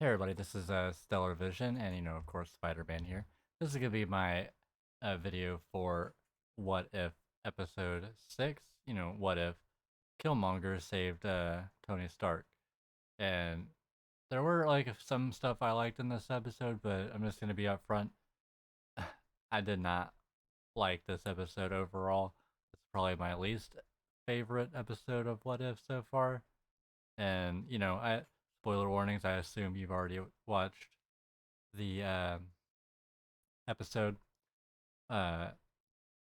Hey everybody, this is StellarVision, and of course, Spider-Man here. This is gonna be my video for What If Episode 6. What if Killmonger saved Tony Stark? And there were like some stuff I liked in this episode, but I'm just gonna be upfront. I did not like this episode overall. It's probably my least favorite episode of What If so far. And I spoiler warnings. I assume you've already watched the episode. Uh,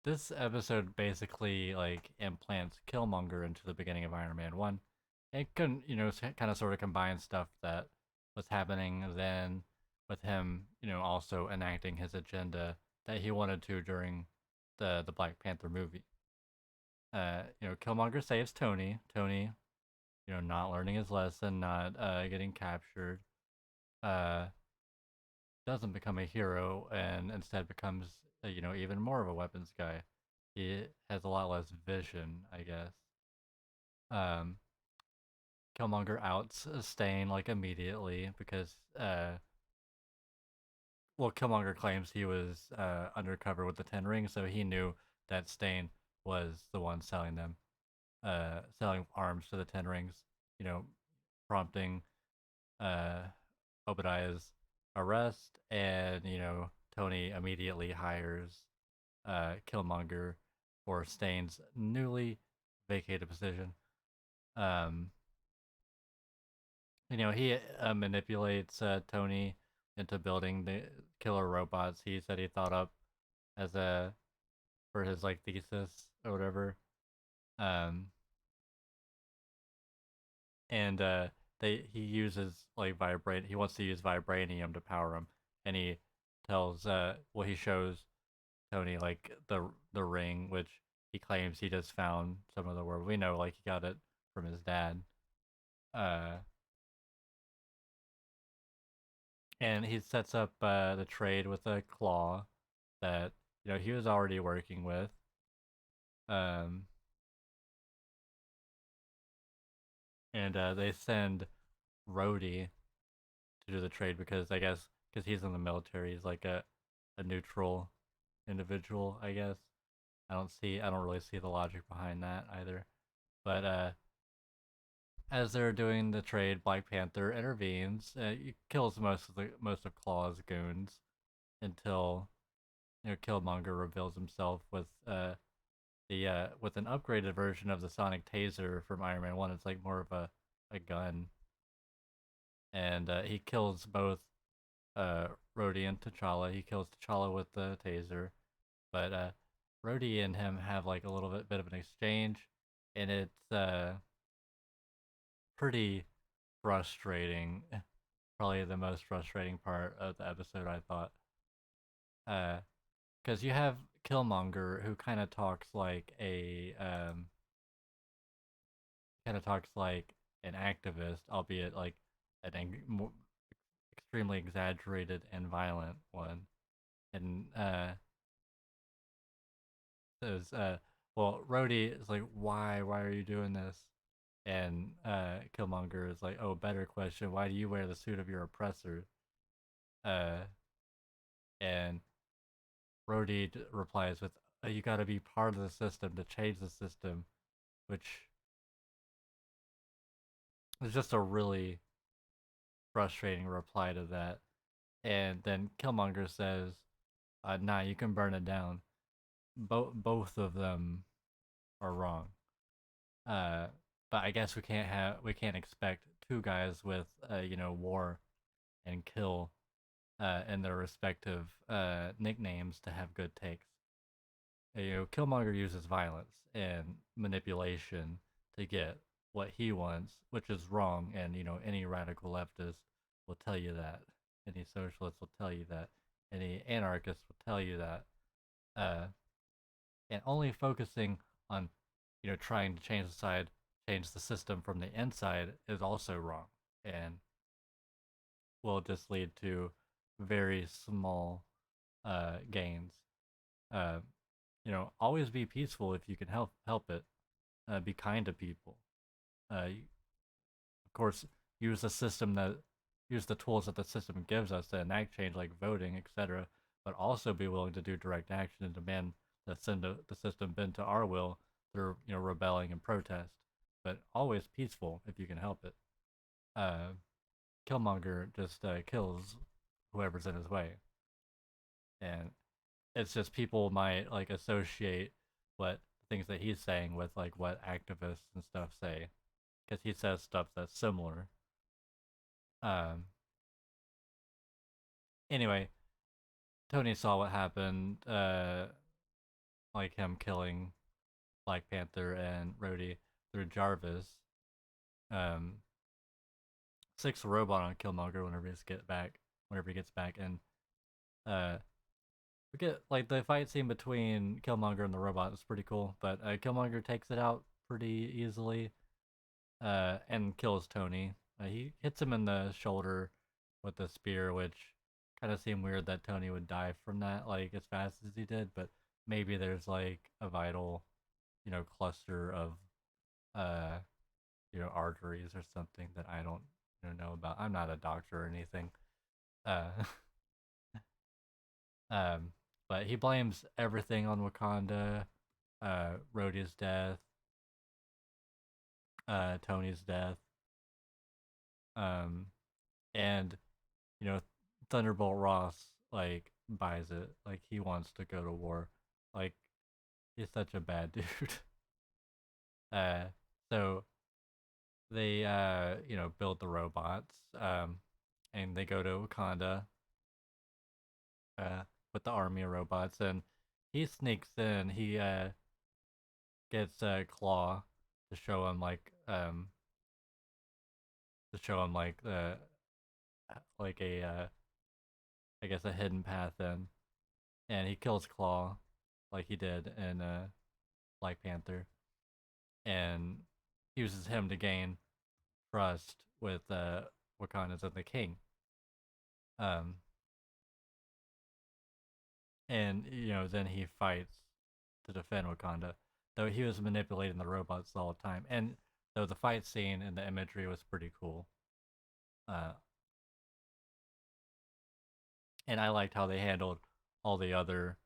this episode basically like implants Killmonger into the beginning of Iron Man 1. It couldn't, kind of sort of combine stuff that was happening then with him, also enacting his agenda that he wanted to during the Black Panther movie. Killmonger saves Tony. Tony, not learning his lesson, not getting captured. Uh, doesn't become a hero and instead becomes even more of a weapons guy. He has a lot less vision, I guess. Um, Killmonger outs Stane like immediately because Killmonger claims he was undercover with the Ten Rings, so he knew that Stane was the one selling them, selling arms to the Ten Rings. You know, prompting uh, Obadiah's arrest, and Tony immediately hires Killmonger for Stane's newly vacated position. Um, he manipulates Tony into building the killer robots he said he thought up as a for his like thesis or whatever. Um, and he uses like vibrate. He wants to use vibranium to power him, and he tells he shows Tony like the ring, which he claims he just found some of the world. We know like he got it from his dad. Uh, and he sets up the trade with a Klaw that he was already working with. Um, and they send Rhodey to do the trade because I guess because he's in the military, he's like a neutral individual. I guess I don't really see the logic behind that either. But as they're doing the trade, Black Panther intervenes. He kills most of Klaw's goons until Killmonger reveals himself with the with an upgraded version of the sonic taser from Iron Man 1. It's like more of a gun, and he kills both uh, Rhodey and T'Challa. He kills T'Challa with the taser, but Rhodey and him have like a little bit of an exchange, and it's pretty frustrating. Probably the most frustrating part of the episode, I thought, because you have Killmonger who kind of talks like an activist, albeit like more extremely exaggerated and violent one, and says, Rhodey is like, why are you doing this? And Killmonger is like, oh, better question, why do you wear the suit of your oppressor? Uh, and Rhodey replies with, you got to be part of the system to change the system, which is just a really frustrating reply to that. And then Killmonger says, nah, you can burn it down. Both of them are wrong. Uh, but I guess we can't expect two guys with war and kill in their respective nicknames to have good takes. Killmonger uses violence and manipulation to get what he wants, which is wrong, and any radical leftist will tell you that. Any socialist will tell you that. Any anarchist will tell you that. Uh, and only focusing on trying to change the system from the inside is also wrong, and will just lead to very small gains. Uh, always be peaceful if you can help it. Be kind to people. Of course, use a system that use the tools that the system gives us to enact change, like voting, etc., but also be willing to do direct action and demand that send the system bend to our will through rebelling and protest, but always peaceful if you can help it. Uh, Killmonger just kills whoever's in his way, and it's just people might like associate what things that he's saying with like what activists and stuff say because he says stuff that's similar. Um, anyway, Tony saw what happened, like him killing Black Panther and Rhodey through Jarvis. Um, Six robot on Killmonger whenever he gets back, and uh, we get like the fight scene between Killmonger and the robot is pretty cool, but Killmonger takes it out pretty easily, and kills Tony. He hits him in the shoulder with the spear, which kind of seemed weird that Tony would die from that like as fast as he did, but maybe there's like a vital, cluster of uh, arteries or something that I don't know about. I'm not a doctor or anything. Uh, um, but he blames everything on Wakanda, Rhodey's death, Tony's death, um, and you know, Thunderbolt Ross like buys it. Like he wants to go to war. Like he's such a bad dude. uh, so they build the robots, and they go to Wakanda, uh, with the army of robots, and he sneaks in. He gets Klaw to show him like a I guess a hidden path in, and he kills Klaw like he did in Black Panther, and uses him to gain trust with Wakanda's and the king. Um, and then he fights to defend Wakanda, though he was manipulating the robots all the time. And though the fight scene and the imagery was pretty cool, uh, and I liked how they handled all the other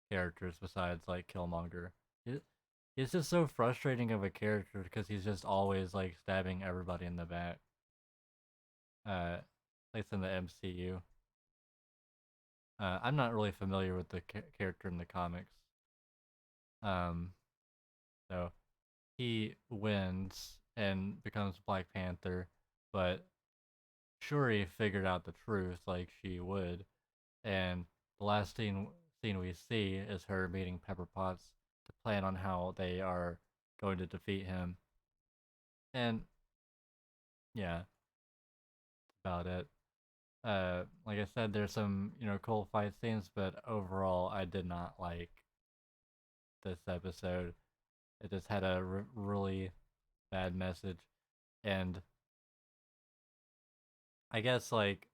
characters besides like Killmonger. He's just so frustrating of a character because he's just always like stabbing everybody in the back. At least in the MCU. I'm not really familiar with the character in the comics. Um, so he wins and becomes Black Panther, but Shuri figured out the truth like she would, and the last scene we see is her meeting Pepper Potts to plan on how they are going to defeat him. And yeah, about it. Like I said, there's some cool fight scenes, but overall, I did not like this episode. It just had a really bad message, and I guess like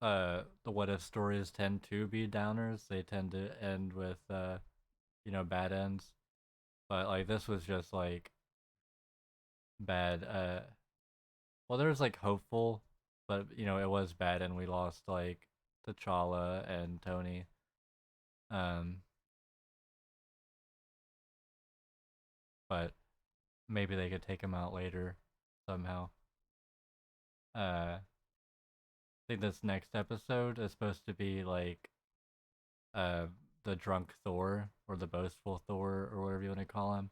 the what if stories tend to be downers. They tend to end with bad ends, but like this was just like bad. Well, there was like hopeful, but it was bad, and we lost like T'Challa and Tony. Um, but maybe they could take him out later somehow. I think this next episode is supposed to be like uh the drunk Thor or the boastful Thor or whatever you want to call him.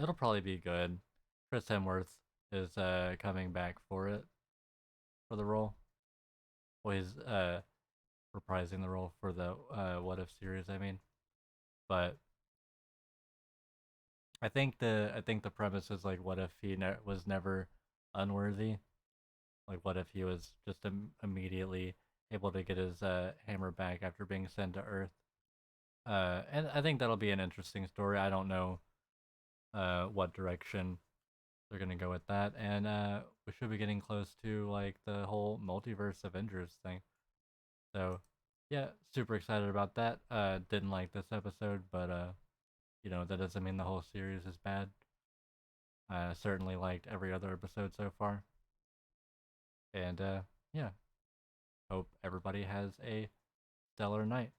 It'll probably be good. Chris Hemsworth is coming back for the role. Well, he's reprising the role for the What If series. I mean, but I think the premise is like, what if he was never unworthy? Like, what if he was just immediately able to get his hammer back after being sent to Earth? And I think that'll be an interesting story. I don't know what direction they're gonna go with that, and we should be getting close to like the whole multiverse Avengers thing. So, yeah, super excited about that. Didn't like this episode, but that doesn't mean the whole series is bad. I certainly liked every other episode so far, and yeah, hope everybody has a stellar night.